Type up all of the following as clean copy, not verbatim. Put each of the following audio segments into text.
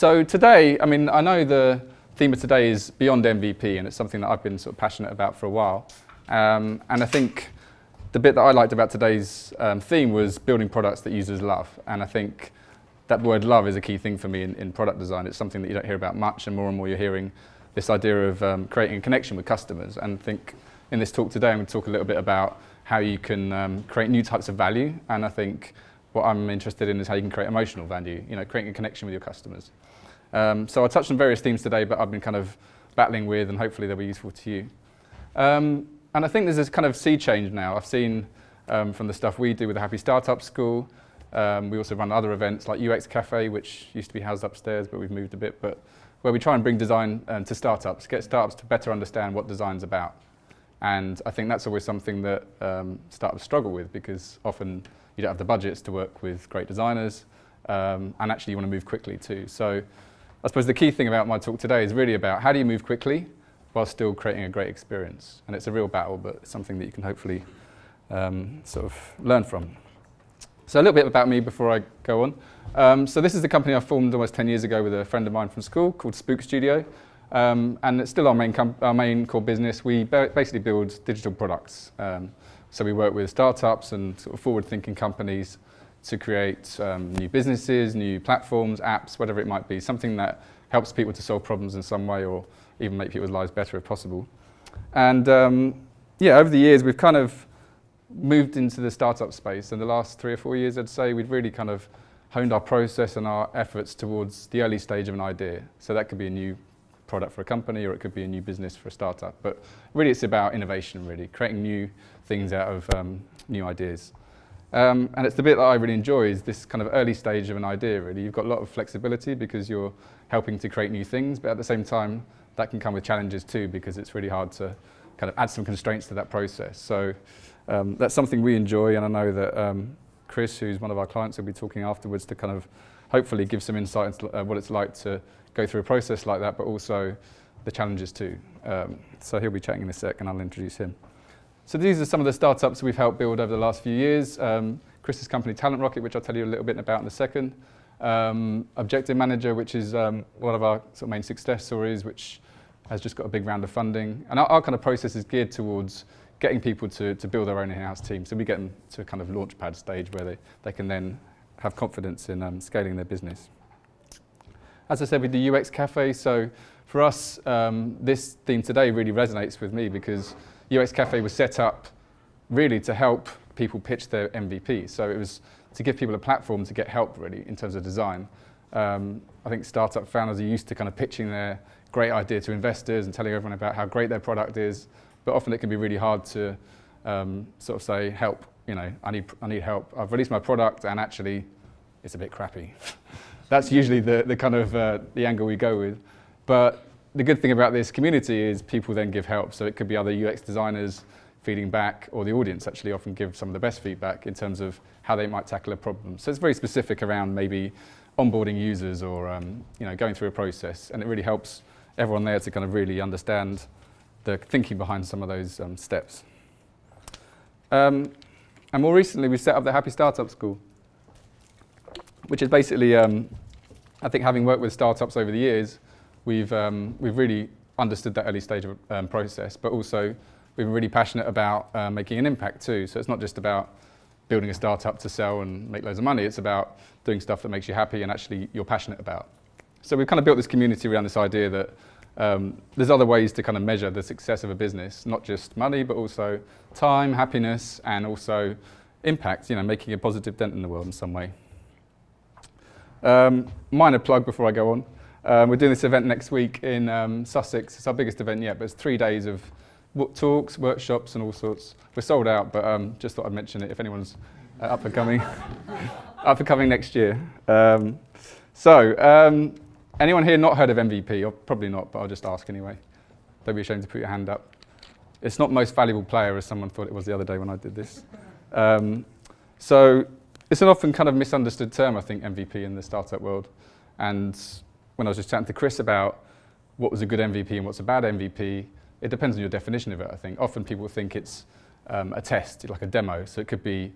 So today, I mean, I know the theme of today is beyond MVP, and it's something that I've been sort of passionate about for a while. And I think the bit that I liked about today's theme was building products that users love. And I think that word love is a key thing for me in product design. It's something that you don't hear about much, and more you're hearing this idea of creating a connection with customers. And I think in this talk today, I'm going to talk a little bit about how you can create new types of value. And I think what I'm interested in is how you can create emotional value, creating a connection with your customers. So I touched on various themes today, but I've been kind of battling with, and hopefully they'll be useful to you. And I think there's this kind of sea change now. I've seen from the stuff we do with the Happy Startup School. We also run other events like UX Cafe, which used to be housed upstairs, but we've moved a bit, but where we try and bring design to startups, get startups to better understand what design's about. And I think that's always something that startups struggle with, because often you don't have the budgets to work with great designers, and actually you want to move quickly too. So I suppose the key thing about my talk today is really about how do you move quickly while still creating a great experience. And it's a real battle, but it's something that you can hopefully sort of learn from. So a little bit about me before I go on. So this is the company I formed almost 10 years ago with a friend of mine from school called Spook Studio. And it's still our main core business. We basically build digital products. So we work with startups and sort of forward-thinking companies to create new businesses, new platforms, apps, whatever it might be, something that helps people to solve problems in some way, or even make people's lives better if possible. And over the years, we've kind of moved into the startup space. In the last 3 or 4 years, I'd say, we've really kind of honed our process and our efforts towards the early stage of an idea. So that could be a new product for a company, or it could be a new business for a startup. But really, it's about innovation, really, creating new things out of new ideas. And it's the bit that I really enjoy, is this kind of early stage of an idea, really. You've got a lot of flexibility because you're helping to create new things, but at the same time, that can come with challenges too, because it's really hard to kind of add some constraints to that process. So that's something we enjoy, and I know that Chris, who's one of our clients, will be talking afterwards to kind of hopefully give some insight into what it's like to go through a process like that, but also the challenges too. So he'll be chatting in a sec, and I'll introduce him. So these are some of the startups we've helped build over the last few years. Chris's company, Talent Rocket, which I'll tell you a little bit about in a second. Objective Manager, which is one of our sort of main success stories, which has just got a big round of funding. And our kind of process is geared towards getting people to build their own in-house team. So we get them to a kind of launchpad stage where they can then have confidence in scaling their business. As I said, with the UX Cafe, so for us, this theme today really resonates with me, because UX Cafe was set up really to help people pitch their MVP. So it was to give people a platform to get help, really, in terms of design. I think startup founders are used to kind of pitching their great idea to investors and telling everyone about how great their product is, but often it can be really hard to sort of say, help, I need help. I've released my product and actually it's a bit crappy. That's usually the kind of the angle we go with. But the good thing about this community is people then give help. So it could be other UX designers feeding back, or the audience actually often give some of the best feedback in terms of how they might tackle a problem. So it's very specific around maybe onboarding users, or going through a process, and it really helps everyone there to kind of really understand the thinking behind some of those steps. And more recently, we set up the Happy Startup School, which is basically, I think, having worked with startups over the years, we've really understood that early stage of process, but also we've been really passionate about making an impact too. So it's not just about building a startup to sell and make loads of money. It's about doing stuff that makes you happy and actually you're passionate about. So we've kind of built this community around this idea that there's other ways to kind of measure the success of a business, not just money, but also time, happiness, and also impact, making a positive dent in the world in some way. Minor plug before I go on. We're doing this event next week in Sussex. It's our biggest event yet, but it's 3 days of talks, workshops, and all sorts. We're sold out, but just thought I'd mention it if anyone's up for coming next year. Anyone here not heard of MVP? Or probably not, but I'll just ask anyway. Don't be ashamed to put your hand up. It's not most valuable player, as someone thought it was the other day when I did this. So it's an often kind of misunderstood term, I think, MVP in the startup world. And when I was just chatting to Chris about what was a good MVP and what's a bad MVP, it depends on your definition of it, I think. Often people think it's a test, like a demo. So it could be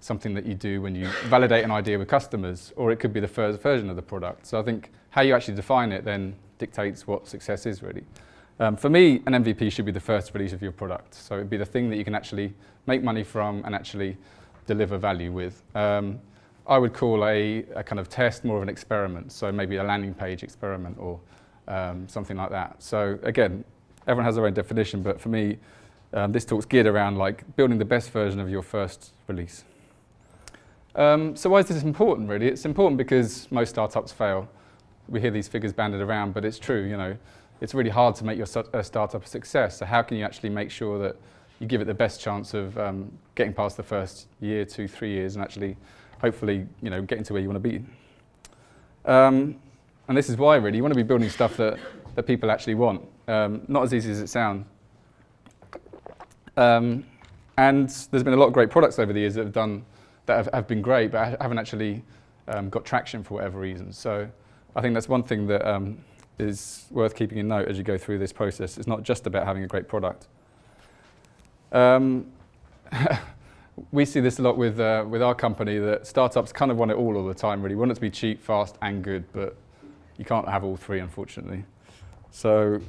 something that you do when you validate an idea with customers, or it could be the first version of the product. So I think how you actually define it then dictates what success is really. For me, an MVP should be the first release of your product. So it'd be the thing that you can actually make money from and actually deliver value with. I would call a kind of test more of an experiment. So maybe a landing page experiment or something like that. So again, everyone has their own definition, but for me, this talk's geared around like building the best version of your first release. So why is this important really? It's important because most startups fail. We hear these figures banded around, but it's true, you know. It's really hard to make your startup a success. So how can you actually make sure that you give it the best chance of getting past the first year, 2, 3 years, and actually, hopefully, you know, getting to where you want to be. And this is why, really, you want to be building stuff that people actually want. Not as easy as it sounds. And there's been a lot of great products over the years that have been great, but haven't actually got traction for whatever reason. So I think that's one thing that is worth keeping in note as you go through this process. It's not just about having a great product. We see this a lot with our company, that startups kind of want it all the time, really. We want it to be cheap, fast, and good, but you can't have all three, unfortunately. So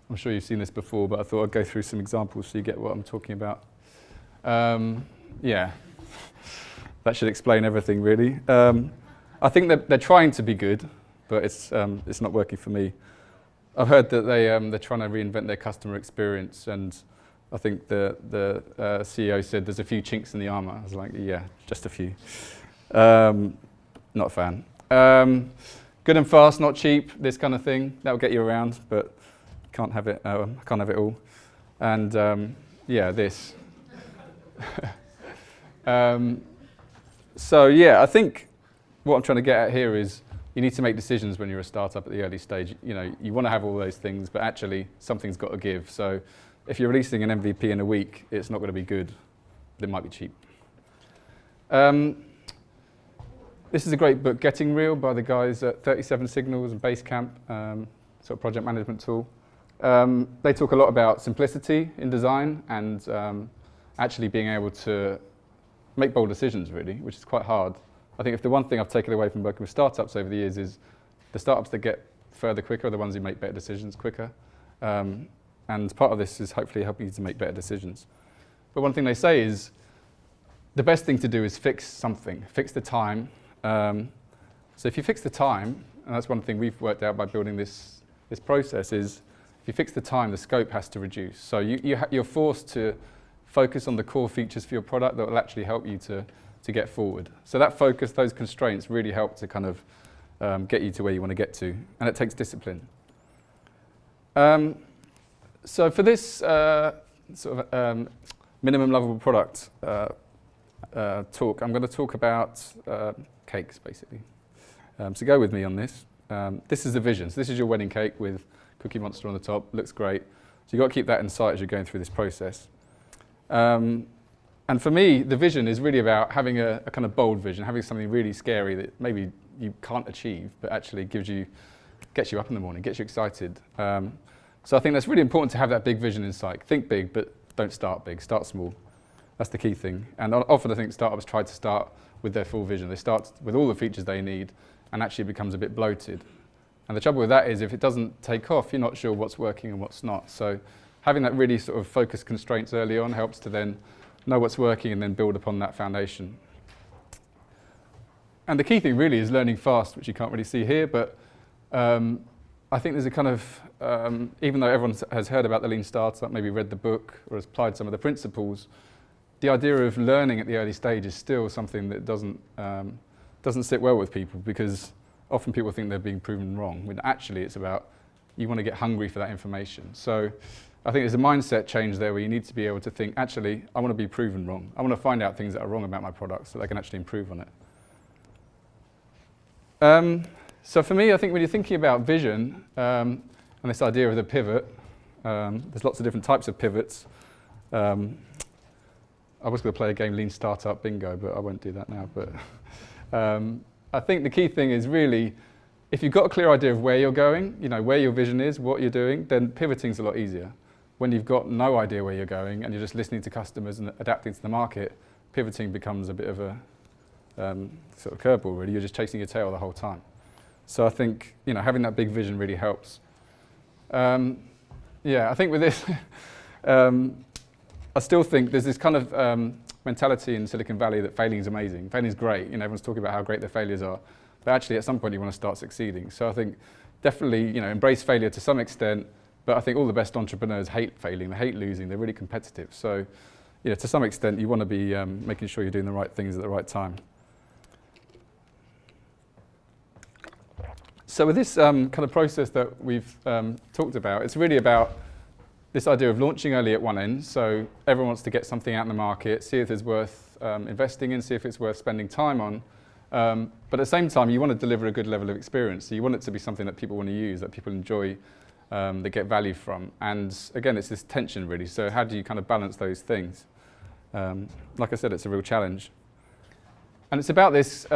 I'm sure you've seen this before, but I thought I'd go through some examples so you get what I'm talking about. Yeah, that should explain everything, really. I think that they're trying to be good, but it's not working for me. I've heard that they're trying to reinvent their customer experience, and I think the CEO said there's a few chinks in the armor. I was like, yeah, just a few. Not a fan. Good and fast, not cheap, this kind of thing. That'll get you around, but can't have it all. And yeah, this. So yeah, I think what I'm trying to get at here is you need to make decisions when you're a startup at the early stage. You know, you want to have all those things, but actually something's got to give. So if you're releasing an MVP in a week, it's not going to be good, but it might be cheap. This is a great book, Getting Real, by the guys at 37 Signals and Basecamp, sort of project management tool. They talk a lot about simplicity in design and actually being able to make bold decisions, really, which is quite hard. I think if the one thing I've taken away from working with startups over the years is the startups that get further quicker are the ones who make better decisions quicker. And part of this is hopefully helping you to make better decisions. But one thing they say is the best thing to do is fix something, fix the time. So if you fix the time, and that's one thing we've worked out by building this process, is if you fix the time, the scope has to reduce. So you're forced to focus on the core features for your product that will actually help you to get forward. So that focus, those constraints really help to kind of get you to where you want to get to, and it takes discipline. So for this sort of minimum lovable product talk, I'm going to talk about cakes, basically. So go with me on this. This is the vision. So this is your wedding cake with Cookie Monster on the top. Looks great. So you've got to keep that in sight as you're going through this process. And for me, the vision is really about having a kind of bold vision, having something really scary that maybe you can't achieve, but actually gets you up in the morning, gets you excited. So I think that's really important to have that big vision in sight. Think big, but don't start big. Start small. That's the key thing. And often I think startups try to start with their full vision. They start with all the features they need, and actually it becomes a bit bloated. And the trouble with that is if it doesn't take off, you're not sure what's working and what's not. So having that really sort of focused constraints early on helps to then know what's working and then build upon that foundation. And the key thing really is learning fast, which you can't really see here, but I think there's a kind of, even though everyone has heard about the lean startup, maybe read the book or has applied some of the principles, the idea of learning at the early stage is still something that doesn't sit well with people, because often people think they're being proven wrong, when actually it's about you want to get hungry for that information. So I think there's a mindset change there where you need to be able to think, actually, I want to be proven wrong. I want to find out things that are wrong about my product so that I can actually improve on it. So for me, I think when you're thinking about vision and this idea of the pivot, there's lots of different types of pivots. I was going to play a game, Lean Startup Bingo, but I won't do that now. But I think the key thing is really, if you've got a clear idea of where you're going, you know, where your vision is, what you're doing, then pivoting's a lot easier. When you've got no idea where you're going and you're just listening to customers and adapting to the market, pivoting becomes a bit of a sort of curveball, really. You're just chasing your tail the whole time. So I think, having that big vision really helps. Yeah, I think with this, I still think there's this kind of mentality in Silicon Valley that failing is amazing. Failing is great. Everyone's talking about how great their failures are. But actually, at some point, you want to start succeeding. So I think definitely, embrace failure to some extent. But I think all the best entrepreneurs hate failing. They hate losing. They're really competitive. So, to some extent, you want to be making sure you're doing the right things at the right time. So with this kind of process that we've talked about, it's really about this idea of launching early at one end. So everyone wants to get something out in the market, see if it's worth investing in, see if it's worth spending time on. But at the same time, you want to deliver a good level of experience. So you want it to be something that people want to use, that people enjoy, that get value from. And again, it's this tension, really. So how do you kind of balance those things? Like I said, it's a real challenge. And it's about this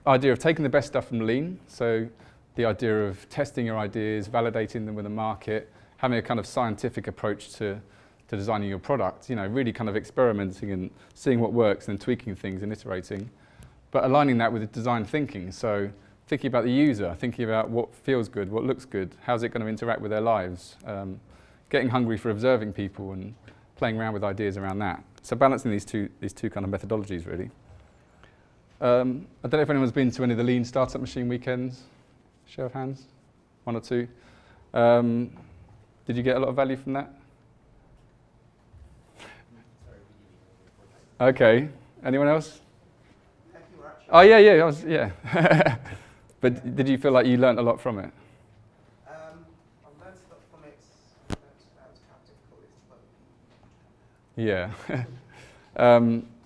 idea of taking the best stuff from lean. So the idea of testing your ideas, validating them with the market, having a kind of scientific approach to designing your product, really kind of experimenting and seeing what works and tweaking things and iterating, but aligning that with design thinking. So thinking about the user, thinking about what feels good, what looks good, how's it going to interact with their lives, getting hungry for observing people and playing around with ideas around that. So balancing these two kind of methodologies, really. I don't know if anyone's been to any of the Lean Startup Machine weekends. Show of hands, 1 or 2. Did you get a lot of value from that? Okay. Anyone else? Oh yeah. Yeah. But did you feel like you learnt a lot from it? I've learned a lot from it. How difficult it is to work. Yeah.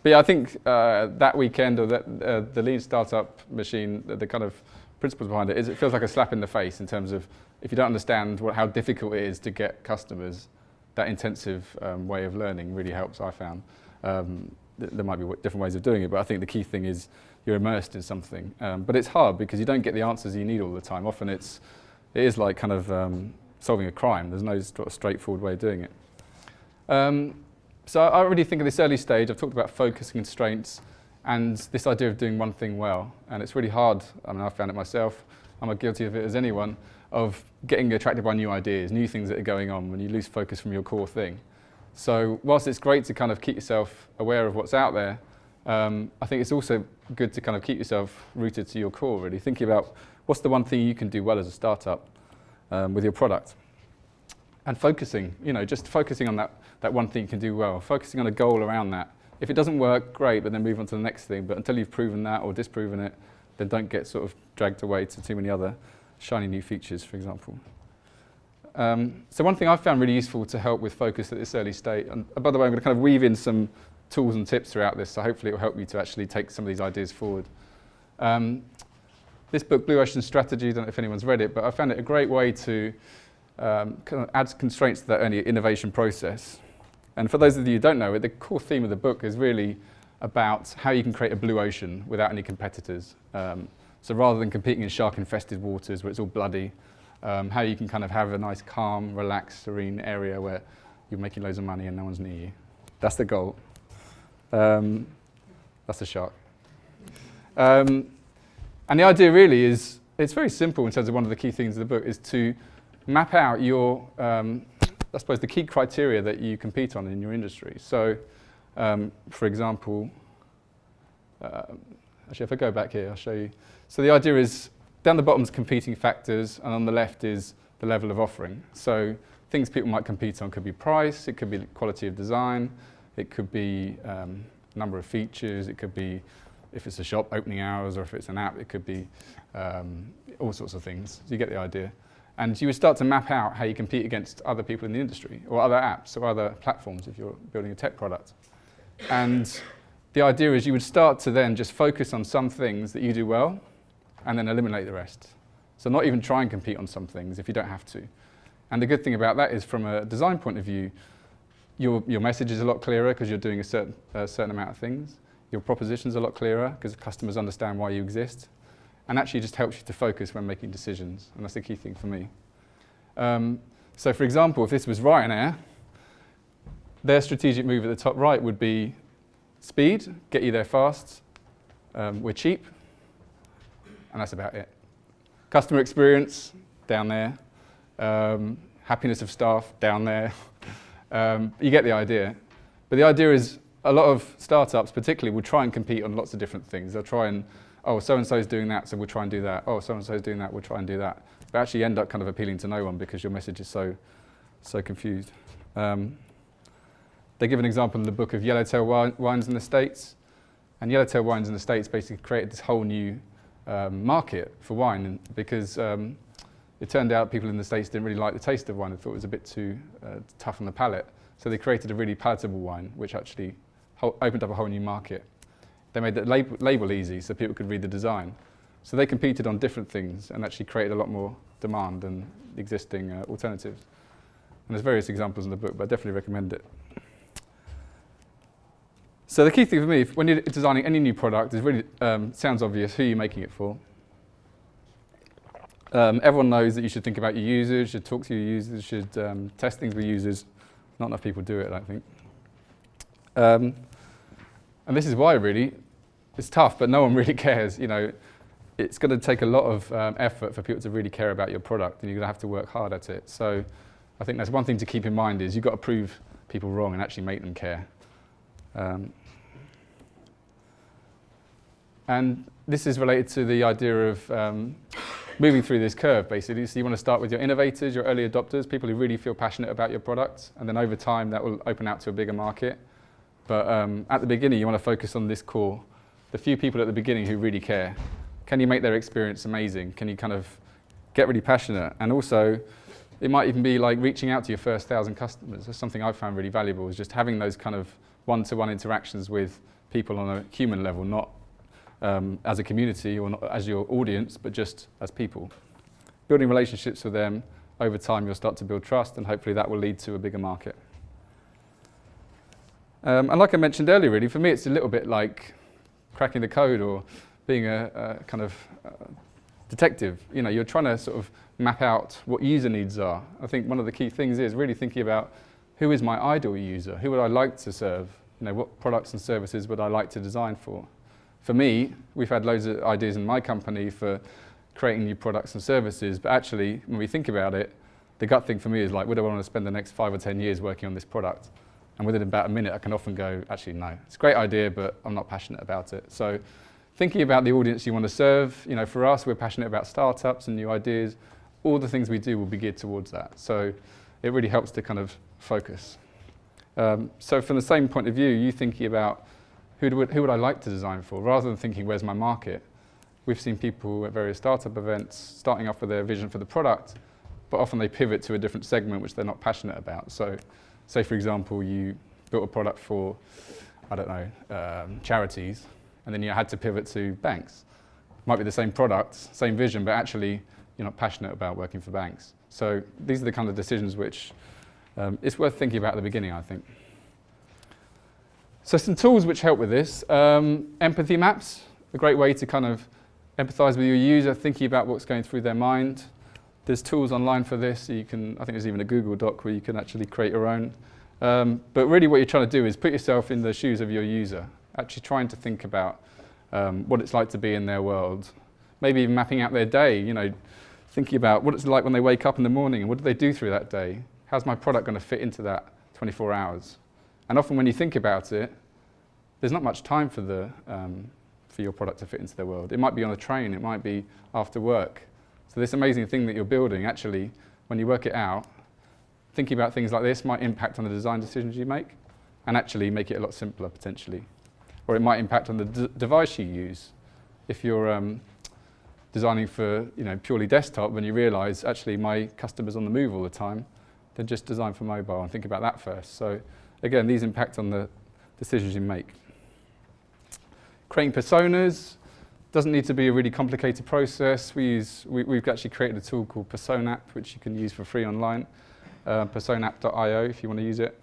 But yeah, I think that weekend, or the Lean Startup Machine, the kind of principles behind it is it feels like a slap in the face in terms of if you don't understand how difficult it is to get customers, that intensive way of learning really helps, I found. There might be different ways of doing it, but I think the key thing is you're immersed in something. But it's hard because you don't get the answers you need all the time. Often it is like kind of solving a crime. There's no straightforward way of doing it. So I really think at this early stage, I've talked about focus and constraints and this idea of doing one thing well. And it's really hard, I found it myself, I'm as guilty of it as anyone, of getting attracted by new ideas, new things that are going on when you lose focus from your core thing. So whilst it's great to kind of keep yourself aware of what's out there, I think it's also good to kind of keep yourself rooted to your core, really. Thinking about what's the one thing you can do well as a startup with your product. And focusing, just focusing on that one thing you can do well, focusing on a goal around that. If it doesn't work, great, but then move on to the next thing. But until you've proven that or disproven it, then don't get sort of dragged away to too many other shiny new features, for example. So one thing I've found really useful to help with focus at this early state, and by the way, I'm going to kind of weave in some tools and tips throughout this, so hopefully it will help you to actually take some of these ideas forward. This book, Blue Ocean Strategy, I don't know if anyone's read it, but I found it a great way to kind of add constraints to that early innovation process. And for those of you who don't know it, the core theme of the book is really about how you can create a blue ocean without any competitors. So rather than competing in shark-infested waters where it's all bloody, how you can kind of have a nice, calm, relaxed, serene area where you're making loads of money and no one's near you. That's the goal. That's a shark. And the idea really is, it's very simple in terms of one of the key things of the book, is to map out your, I suppose, the key criteria that you compete on in your industry. So, for example, actually, if I go back here, I'll show you. So the idea is, down the bottom is competing factors, and on the left is the level of offering. So things people might compete on could be price, it could be quality of design, it could be number of features, it could be, if it's a shop, opening hours, or if it's an app, it could be all sorts of things. So you get the idea. And you would start to map out how you compete against other people in the industry, or other apps, or other platforms if you're building a tech product. And the idea is you would start to then just focus on some things that you do well, and then eliminate the rest. So not even try and compete on some things if you don't have to. And the good thing about that is, from a design point of view, your message is a lot clearer because you're doing a certain amount of things. Your proposition's a lot clearer because customers understand why you exist. And actually just helps you to focus when making decisions. And that's the key thing for me. So for example, if this was Ryanair, their strategic move at the top right would be speed, get you there fast. We're cheap, and that's about it. Customer experience, down there. Happiness of staff, down there. You get the idea. But the idea is a lot of startups particularly will try and compete on lots of different things. They'll try and, oh, so-and-so's doing that, so we'll try and do that. Oh, so-and-so's doing that, we'll try and do that. But actually end up kind of appealing to no one because your message is so confused. They give an example in the book of yellowtail wines in the States. And yellowtail wines in the States basically created this whole new market for wine because it turned out people in the States didn't really like the taste of wine. They thought it was a bit too tough on the palate. So they created a really palatable wine, which actually opened up a whole new market. They made the label easy so people could read the design. So they competed on different things and actually created a lot more demand than existing alternatives. And there's various examples in the book, but I definitely recommend it. So the key thing for me, when you're designing any new product, is really sounds obvious who you're making it for. Everyone knows that you should think about your users, should talk to your users, should test things with users. Not enough people do it, I don't think. And this is why, really, it's tough, but no one really cares. You know, it's going to take a lot of effort for people to really care about your product, and you're going to have to work hard at it. So I think that's one thing to keep in mind is you've got to prove people wrong and actually make them care. And this is related to the idea of moving through this curve, basically. So you want to start with your innovators, your early adopters, people who really feel passionate about your product, and then over time that will open out to a bigger market. But at the beginning, you want to focus on this core, the few people at the beginning who really care. Can you make their experience amazing? Can you kind of get really passionate? And also, it might even be like reaching out to your first 1,000 customers. That's something I've found really valuable, is just having those kind of one-to-one interactions with people on a human level, not as a community or not as your audience, but just as people. Building relationships with them, over time you'll start to build trust, and hopefully that will lead to a bigger market. And like I mentioned earlier, really, for me it's a little bit like cracking the code or being a kind of detective. You know, you're trying to sort of map out what user needs are. I think one of the key things is really thinking about who is my ideal user, who would I like to serve, you know, what products and services would I like to design for. For me, we've had loads of ideas in my company for creating new products and services, but actually, when we think about it, the gut thing for me is like, would I want to spend the next 5 or 10 years working on this product? And within about a minute, I can often go, actually, no. It's a great idea, but I'm not passionate about it. So thinking about the audience you want to serve, you know, for us, we're passionate about startups and new ideas. All the things we do will be geared towards that. So it really helps to kind of focus. So from the same point of view, you thinking about who would I like to design for, rather than thinking, where's my market? We've seen people at various startup events starting off with their vision for the product, but often they pivot to a different segment which they're not passionate about. So say, for example, you built a product for, I don't know, charities, and then you had to pivot to banks. Might be the same product, same vision, but actually you're not passionate about working for banks. So these are the kind of decisions which it's worth thinking about at the beginning, I think. So some tools which help with this. Empathy maps, a great way to kind of empathize with your user, thinking about what's going through their mind. There's tools online for this. So you can, I think there's even a Google Doc where you can actually create your own. But really what you're trying to do is put yourself in the shoes of your user, actually trying to think about what it's like to be in their world. Maybe even mapping out their day, you know, thinking about what it's like when they wake up in the morning and what do they do through that day? How's my product going to fit into that 24 hours? And often when you think about it, there's not much time for your product to fit into their world. It might be on a train, it might be after work. So this amazing thing that you're building, actually, when you work it out, thinking about things like this might impact on the design decisions you make and actually make it a lot simpler, potentially. Or it might impact on the device you use. If you're designing for, you know, purely desktop, when you realize, actually, my customer's on the move all the time, then just design for mobile and think about that first. So again, these impact on the decisions you make. Creating personas doesn't need to be a really complicated process. We've actually created a tool called Personapp, which you can use for free online, personapp.io if you want to use it,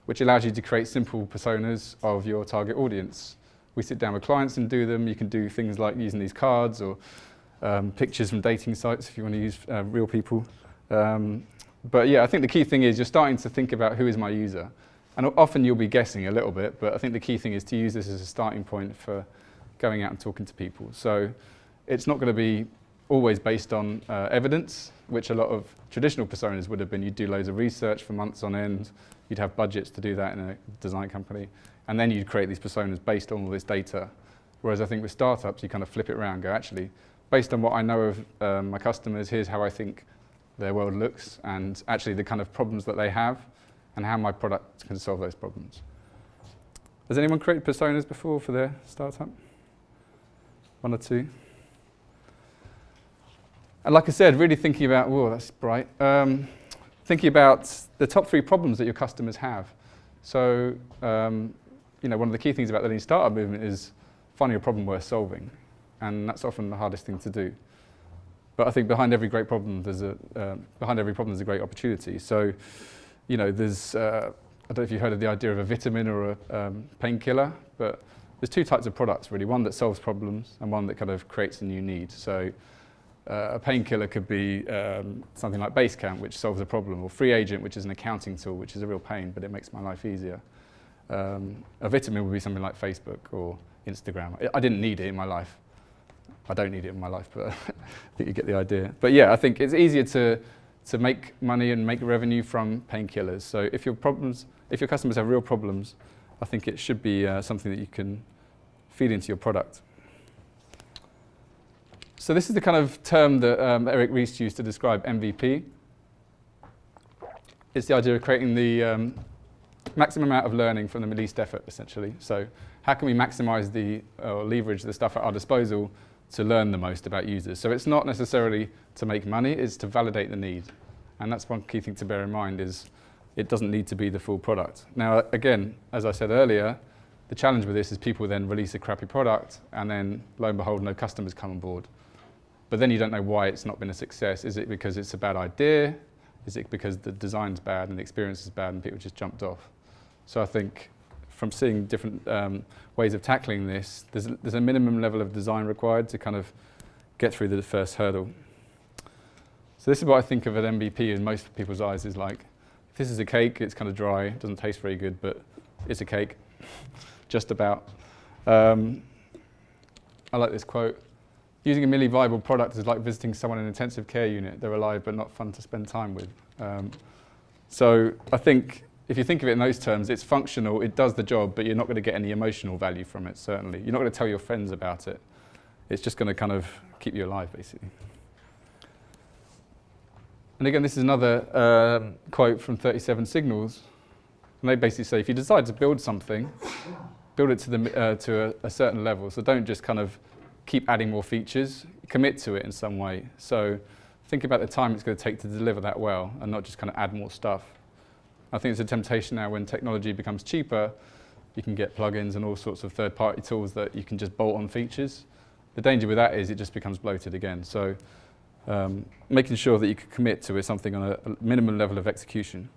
which allows you to create simple personas of your target audience. We sit down with clients and do them. You can do things like using these cards or pictures from dating sites if you want to use real people. But yeah, I think the key thing is you're starting to think about who is my user. And often you'll be guessing a little bit, but I think the key thing is to use this as a starting point for going out and talking to people. So it's not going to be always based on evidence, which a lot of traditional personas would have been. You'd do loads of research for months on end, you'd have budgets to do that in a design company, and then you'd create these personas based on all this data. Whereas I think with startups, you kind of flip it around, go, actually, based on what I know of my customers, here's how I think their world looks, and actually the kind of problems that they have, and how my product can solve those problems. Has anyone created personas before for their startup? One or two? And like I said, really thinking about, whoa, that's bright. Thinking about the top 3 problems that your customers have. So, you know, one of the key things about the lean startup movement is finding a problem worth solving. And that's often the hardest thing to do. But I think behind every great problem, there's a great opportunity. So, you know, there's, I don't know if you've heard of the idea of a vitamin or a painkiller, but there's 2 types of products really, one that solves problems and one that kind of creates a new need. So a painkiller could be something like Basecamp, which solves a problem, or Free Agent, which is an accounting tool, which is a real pain, but it makes my life easier. A vitamin would be something like Facebook or Instagram. I didn't need it in my life. I don't need it in my life, but I think you get the idea. But yeah, I think it's easier to make money and make revenue from painkillers. So if your customers have real problems, I think it should be something that you can feed into your product. So this is the kind of term that Eric Ries used to describe MVP. It's the idea of creating the maximum amount of learning from the least effort, essentially. So how can we maximize or leverage the stuff at our disposal to learn the most about users? So it's not necessarily to make money, it's to validate the need. And that's one key thing to bear in mind is it doesn't need to be the full product. Now, again, as I said earlier, the challenge with this is people then release a crappy product and then, lo and behold, no customers come on board. But then you don't know why it's not been a success. Is it because it's a bad idea? Is it because the design's bad and the experience is bad and people just jumped off? So I think from seeing different ways of tackling this, there's a minimum level of design required to kind of get through the first hurdle. So this is what I think of an MVP in most people's eyes is like, if this is a cake, it's kind of dry, it doesn't taste very good, but it's a cake, just about. I like this quote. Using a merely viable product is like visiting someone in an intensive care unit. They're alive but not fun to spend time with. So I think if you think of it in those terms, it's functional, it does the job, but you're not going to get any emotional value from it, certainly. You're not going to tell your friends about it. It's just going to kind of keep you alive, basically. And again, this is another quote from 37 Signals. And they basically say, if you decide to build something, build it to a certain level. So don't just kind of keep adding more features, commit to it in some way. So think about the time it's going to take to deliver that well and not just kind of add more stuff. I think it's a temptation now when technology becomes cheaper, you can get plugins and all sorts of third-party tools that you can just bolt on features. The danger with that is it just becomes bloated again. So making sure that you can commit to something on a minimum level of execution.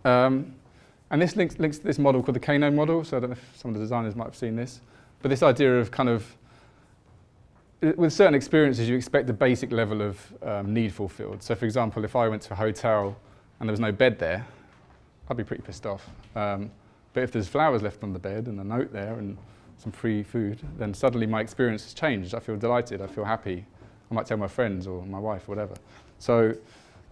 And this links to this model called the Kano model. So I don't know if some of the designers might have seen this. But this idea of kind of, with certain experiences, you expect a basic level of need fulfilled. So for example, if I went to a hotel and there was no bed there, I'd be pretty pissed off. But if there's flowers left on the bed and a note there and some free food, then suddenly my experience has changed. I feel delighted, I feel happy. I might tell my friends or my wife, whatever. So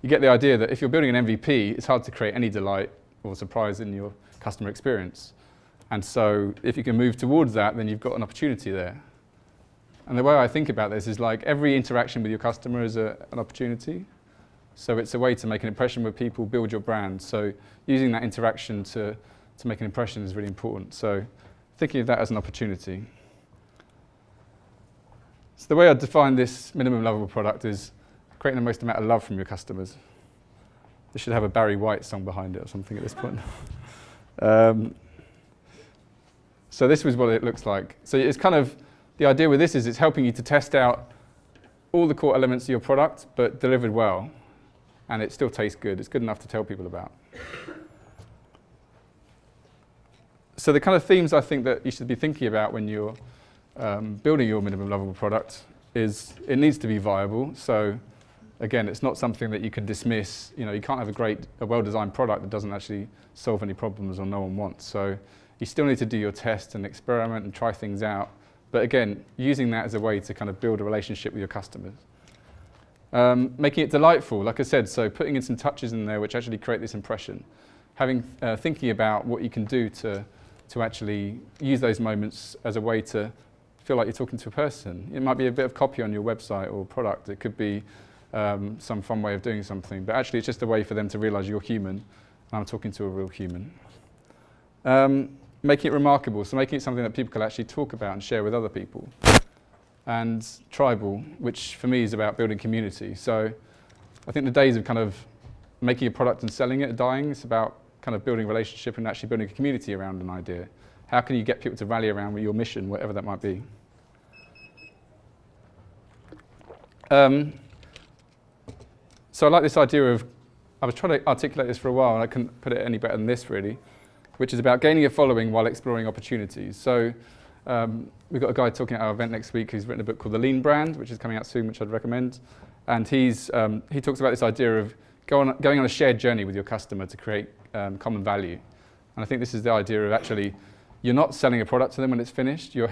you get the idea that if you're building an MVP, it's hard to create any delight or surprise in your customer experience. And so if you can move towards that, then you've got an opportunity there. And the way I think about this is like every interaction with your customer is an opportunity. So it's a way to make an impression with people, build your brand. So using that interaction to make an impression is really important. So thinking of that as an opportunity. So the way I define this minimum lovable product is creating the most amount of love from your customers. This should have a Barry White song behind it or something at this point. So this was what it looks like. So it's kind of, the idea with this is it's helping you to test out all the core elements of your product, but delivered well. And it still tastes good. It's good enough to tell people about. So the kind of themes I think that you should be thinking about when you're building your minimum lovable product is it needs to be viable. So again, it's not something that you can dismiss. You know, you can't have a well-designed product that doesn't actually solve any problems or no one wants. So you still need to do your test and experiment and try things out. But again, using that as a way to kind of build a relationship with your customers. Making it delightful, like I said, so putting in some touches in there which actually create this impression. Thinking about what you can do to actually use those moments as a way to feel like you're talking to a person. It might be a bit of copy on your website or product. It could be some fun way of doing something, but actually it's just a way for them to realize you're human and I'm talking to a real human. Making it remarkable, so making it something that people can actually talk about and share with other people. And tribal, which for me is about building community. So I think the days of kind of making a product and selling it are dying. It's about kind of building a relationship and actually building a community around an idea. How can you get people to rally around with your mission, whatever that might be? So I like this idea of, I was trying to articulate this for a while and I couldn't put it any better than this really, which is about gaining a following while exploring opportunities. So we've got a guy talking at our event next week who's written a book called The Lean Brand, which is coming out soon, which I'd recommend. And he talks about this idea of going on a shared journey with your customer to create common value. And I think this is the idea of actually, you're not selling a product to them when it's finished, you're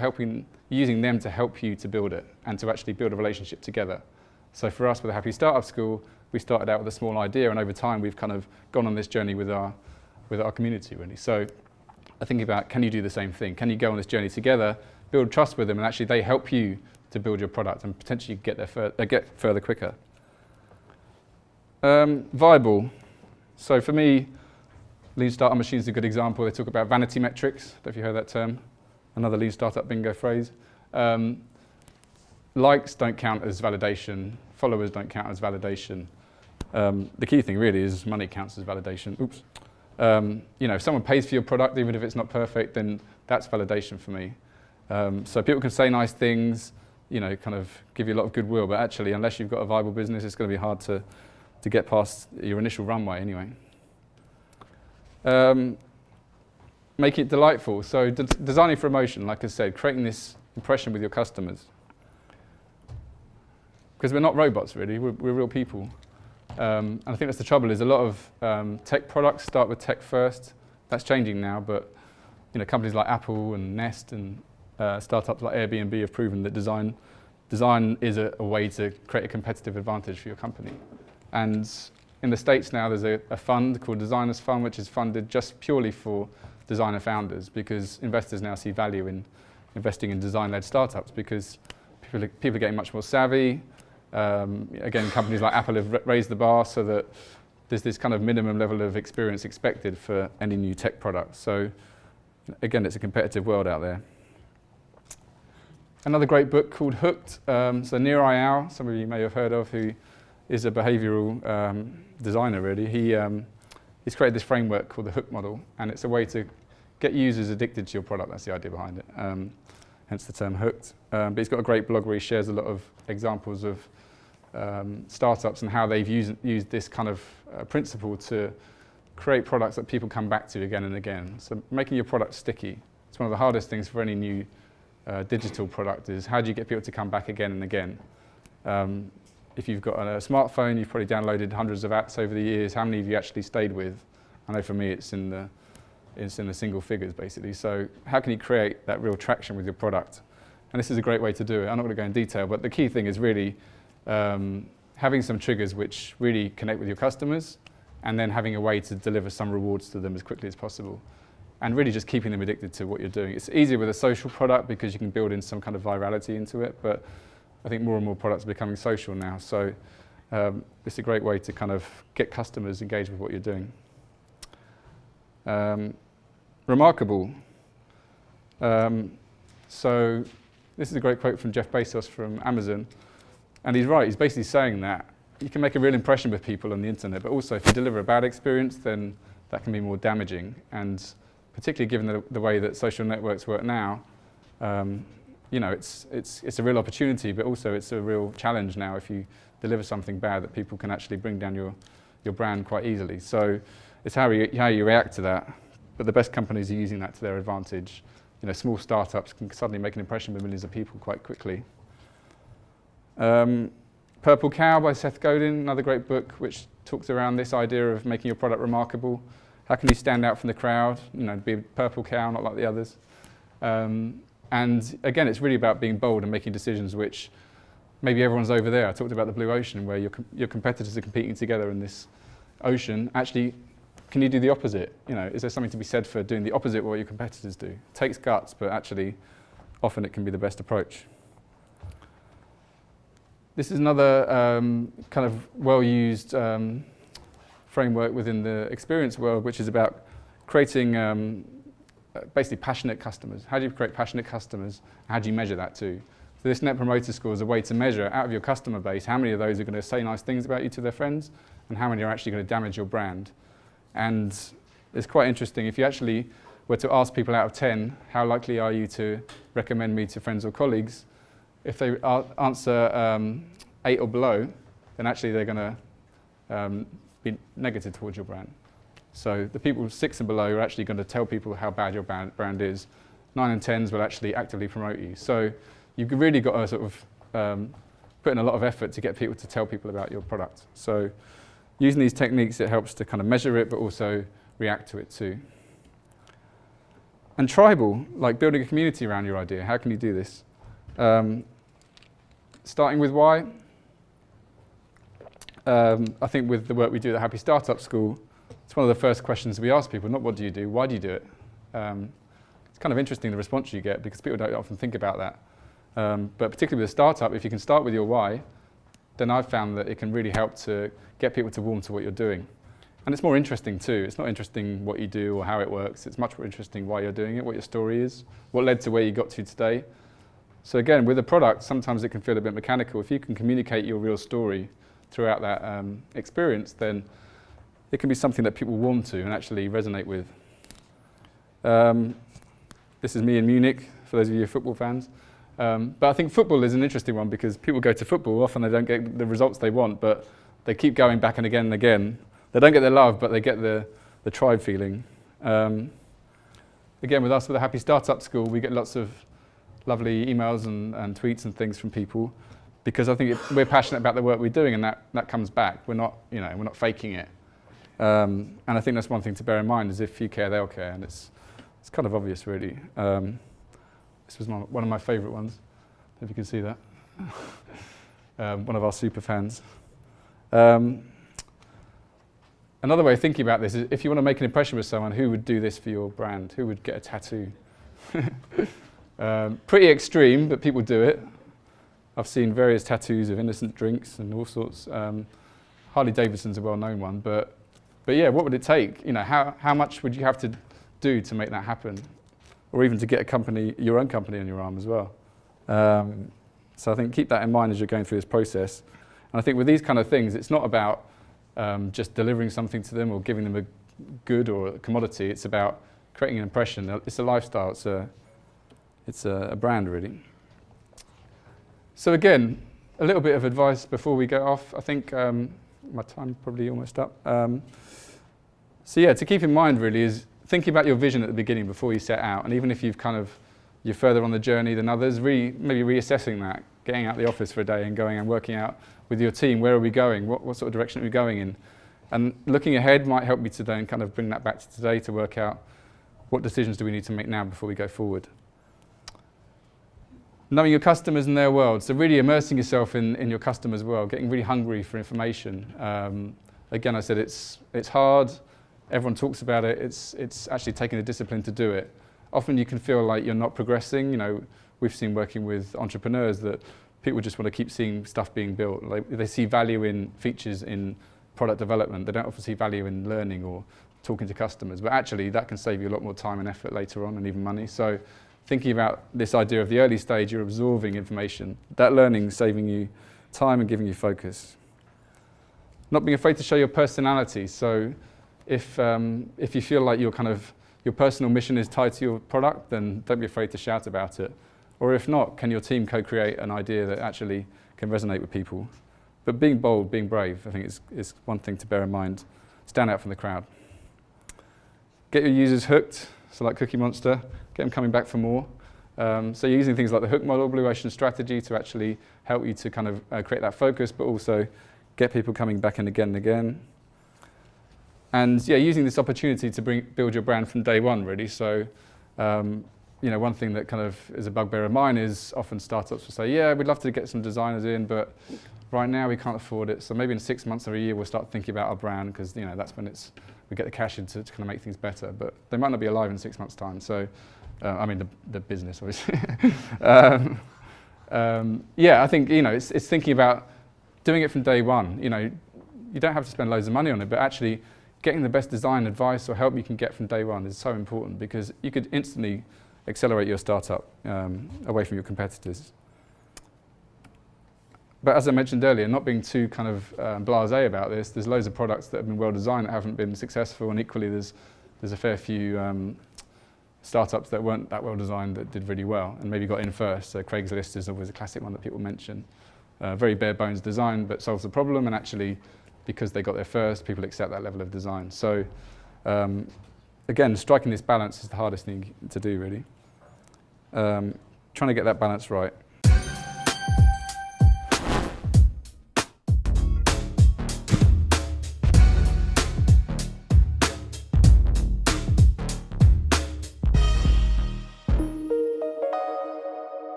using them to help you to build it and to actually build a relationship together. So for us with the Happy Startup School, we started out with a small idea and over time we've kind of gone on this journey with our community really. So I think about, can you do the same thing? Can you go on this journey together, build trust with them, and actually they help you to build your product and potentially get further quicker. Viable. So for me, Lean Startup Machine is a good example. They talk about vanity metrics. I don't know if you heard that term. Another Lean Startup bingo phrase. Likes don't count as validation. Followers don't count as validation. The key thing really is money counts as validation. Oops. You know, if someone pays for your product, even if it's not perfect, then that's validation for me. So people can say nice things, you know, kind of give you a lot of goodwill, but actually, unless you've got a viable business, it's going to be hard to get past your initial runway anyway. Make it delightful. So designing for emotion, like I said, creating this impression with your customers. Because we're not robots, really. We're real people. And I think that's the trouble, is a lot of tech products start with tech first. That's changing now, but you know, companies like Apple and Nest and startups like Airbnb have proven that design is a way to create a competitive advantage for your company. And in the States now, there's a fund called Designers Fund, which is funded just purely for designer founders, because investors now see value in investing in design-led startups, because people are getting much more savvy. Again, companies like Apple have raised the bar so that there's this kind of minimum level of experience expected for any new tech product. So again, it's a competitive world out there. Another great book called Hooked. So Nir Eyal, some of you may have heard of, who is a behavioral designer really. He's created this framework called the Hook model, and it's a way to get users addicted to your product. That's the idea behind it, hence the term Hooked. But he's got a great blog where he shares a lot of examples of startups and how they've used this kind of principle to create products that people come back to again and again. So making your product sticky. It's one of the hardest things for any new digital product, is how do you get people to come back again and again? If you've got a smartphone, you've probably downloaded hundreds of apps over the years. How many have you actually stayed with? I know for me it's in the single figures basically. So how can you create that real traction with your product? And this is a great way to do it. I'm not going to go in detail, but the key thing is really having some triggers which really connect with your customers, and then having a way to deliver some rewards to them as quickly as possible. And really just keeping them addicted to what you're doing. It's easier with a social product because you can build in some kind of virality into it, but I think more and more products are becoming social now. So it's a great way to kind of get customers engaged with what you're doing. Remarkable. So this is a great quote from Jeff Bezos from Amazon. And he's right, he's basically saying that you can make a real impression with people on the internet, but also if you deliver a bad experience, then that can be more damaging. And particularly given the way that social networks work now, you know, it's a real opportunity, but also it's a real challenge now if you deliver something bad that people can actually bring down your brand quite easily. So it's how you react to that. But the best companies are using that to their advantage. You know, small startups can suddenly make an impression with millions of people quite quickly. Purple Cow by Seth Godin, another great book which talks around this idea of making your product remarkable. How can you stand out from the crowd? You know, be a purple cow, not like the others. And again, it's really about being bold and making decisions which maybe everyone's over there. I talked about the blue ocean where your competitors are competing together in this ocean. Actually, can you do the opposite? You know, is there something to be said for doing the opposite of what your competitors do? It takes guts, but actually, often it can be the best approach. This is another kind of well-used framework within the experience world, which is about creating basically passionate customers. How do you create passionate customers? How do you measure that too? So this Net Promoter Score is a way to measure out of your customer base how many of those are going to say nice things about you to their friends and how many are actually going to damage your brand. And it's quite interesting. If you actually were to ask people out of 10, how likely are you to recommend me to friends or colleagues? If they answer 8 or below, then actually they're going to be negative towards your brand. So the people 6 and below are actually going to tell people how bad your brand is. 9 and 10s will actually actively promote you. So you've really got to sort of put in a lot of effort to get people to tell people about your product. So using these techniques, it helps to kind of measure it, but also react to it too. And tribal, like building a community around your idea. How can you do this? Starting with why. I think with the work we do at the Happy Startup School, it's one of the first questions we ask people, not what do you do, why do you do it? It's kind of interesting the response you get because people don't often think about that. But particularly with a startup, if you can start with your why, then I've found that it can really help to get people to warm to what you're doing. And it's more interesting too. It's not interesting what you do or how it works. It's much more interesting why you're doing it, what your story is, what led to where you got to today. So again, with a product, sometimes it can feel a bit mechanical. If you can communicate your real story throughout that experience, then it can be something that people warm to and actually resonate with. This is me in Munich, for those of you football fans. But I think football is an interesting one because people go to football, often they don't get the results they want, but they keep going back and again and again. They don't get their love, but they get the tribe feeling. Again, with us, with the Happy Startup School, we get lots of lovely emails and tweets and things from people because I think we're passionate about the work we're doing and that comes back. We're not faking it. And I think that's one thing to bear in mind is if you care, they'll care. And it's kind of obvious, really. This was one of my favourite ones, if you can see that. One of our super fans. Another way of thinking about this is if you want to make an impression with someone, who would do this for your brand? Who would get a tattoo? Pretty extreme, but people do it. I've seen various tattoos of innocent drinks and all sorts. Harley Davidson's a well-known one, but yeah, what would it take? You know, how much would you have to do to make that happen? Or even to get your own company on your arm as well. So I think keep that in mind as you're going through this process. And I think with these kind of things, it's not about just delivering something to them or giving them a good or a commodity. It's about creating an impression. It's a lifestyle. It's a brand, really. So again, a little bit of advice before we go off. I think my time's probably almost up. So yeah, to keep in mind really is thinking about your vision at the beginning before you set out, and even if you're further on the journey than others, maybe reassessing that, getting out the office for a day and going and working out with your team, where are we going, what sort of direction are we going in, and looking ahead might help me to then kind of bring that back to today to work out what decisions do we need to make now before we go forward. Knowing your customers and their world, so really immersing yourself in your customers' world, getting really hungry for information. Again, I said it's hard. Everyone talks about it. It's actually taking the discipline to do it. Often you can feel like you're not progressing. You know, we've seen working with entrepreneurs that people just want to keep seeing stuff being built. Like they see value in features in product development. They don't often see value in learning or talking to customers. But actually, that can save you a lot more time and effort later on, and even money. So thinking about this idea of the early stage, you're absorbing information. That learning is saving you time and giving you focus. Not being afraid to show your personality. So if you feel like your personal mission is tied to your product, then don't be afraid to shout about it. Or if not, can your team co-create an idea that actually can resonate with people? But being bold, being brave, I think is one thing to bear in mind. Stand out from the crowd. Get your users hooked, so like Cookie Monster, get them coming back for more. So you're using things like the hook model, blue ocean strategy to actually help you to kind of create that focus, but also get people coming back in again and again. And yeah, using this opportunity to build your brand from day one, really. So, you know, one thing that kind of is a bugbear of mine is often startups will say, yeah, we'd love to get some designers in, but right now we can't afford it. So maybe in 6 months or a year, we'll start thinking about our brand, because, you know, that's when we get the cash in to kind of make things better. But they might not be alive in 6 months' time. So, I mean, the business, obviously. Yeah, I think, you know, it's thinking about doing it from day one. You know, you don't have to spend loads of money on it, but actually getting the best design advice or help you can get from day one is so important, because you could instantly accelerate your startup away from your competitors. But as I mentioned earlier, not being too kind of blasé about this, there's loads of products that have been well designed that haven't been successful, and equally there's a fair few startups that weren't that well designed that did really well and maybe got in first. So Craigslist is always a classic one that people mention. Very bare bones design, but solves the problem, and actually, because they got there first, people accept that level of design. So again, striking this balance is the hardest thing to do, really. Trying to get that balance right.